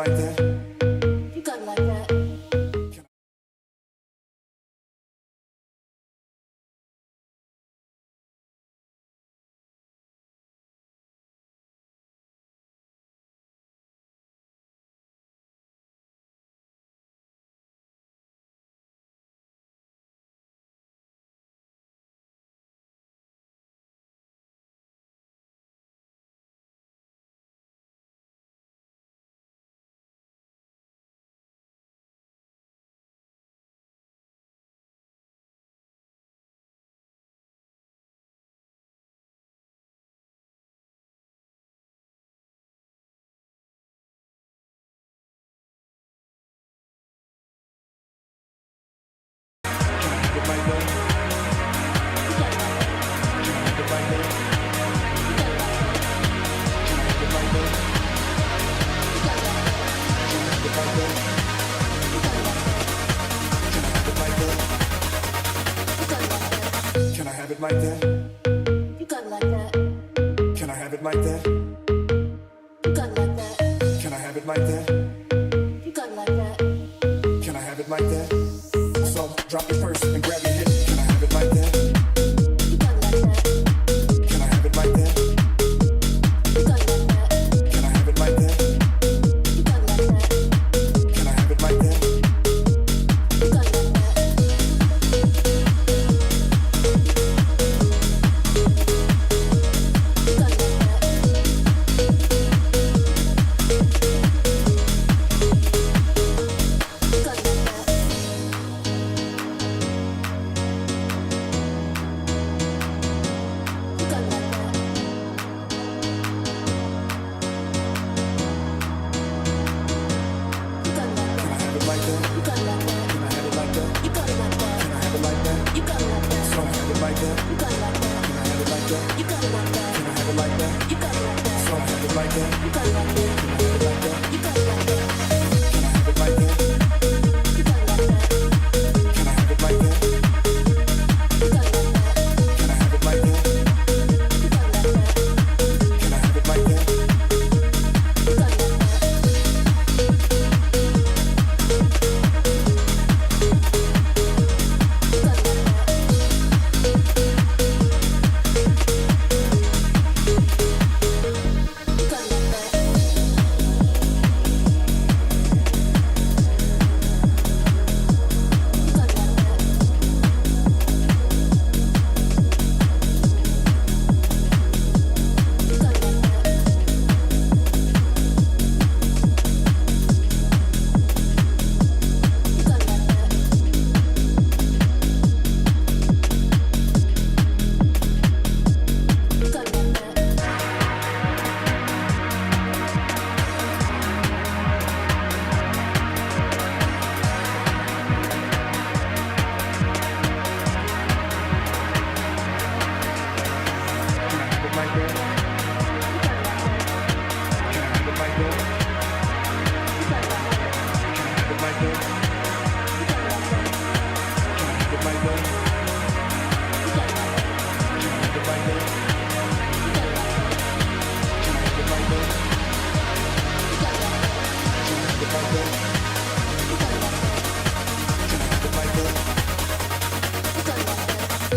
like that? You got it like that. Can I have it like that? You got it like that. Can I have it like that? You got it like that. Can I have it like that? You got it like that. Can I have it like that? So drop your purse and grab your hip. Can I have it like that? You got it like that. Can I have it like that? You got it like that. Can I have it like that? You got it like that. Can I have it like that? You got it like that.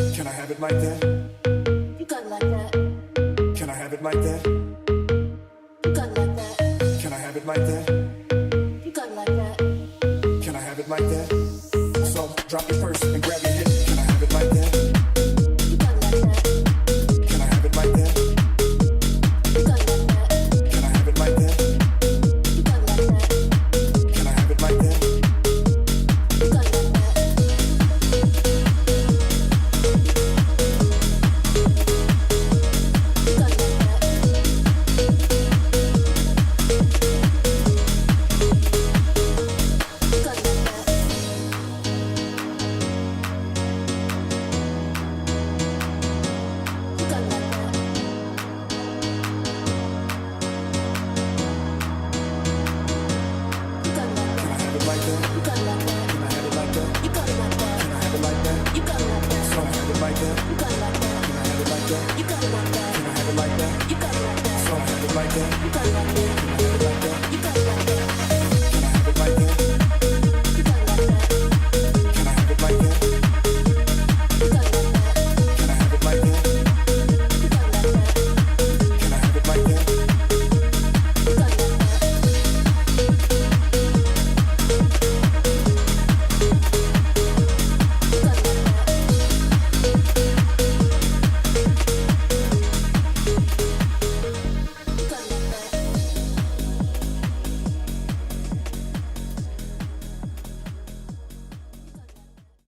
Can I have it like that? You got it like that. Can I have it like that? You got it like that. Can I have it like that? You got it like that. Can I have it like that? So drop your purse and grab your hip. Can I have it like that? You got it like that. Can I have it like that? You got it like that. Can I have it like that? You got it like that. Can I have it like that? You got it like that. like that? So have it like that. You got it like that. Can I have it like that?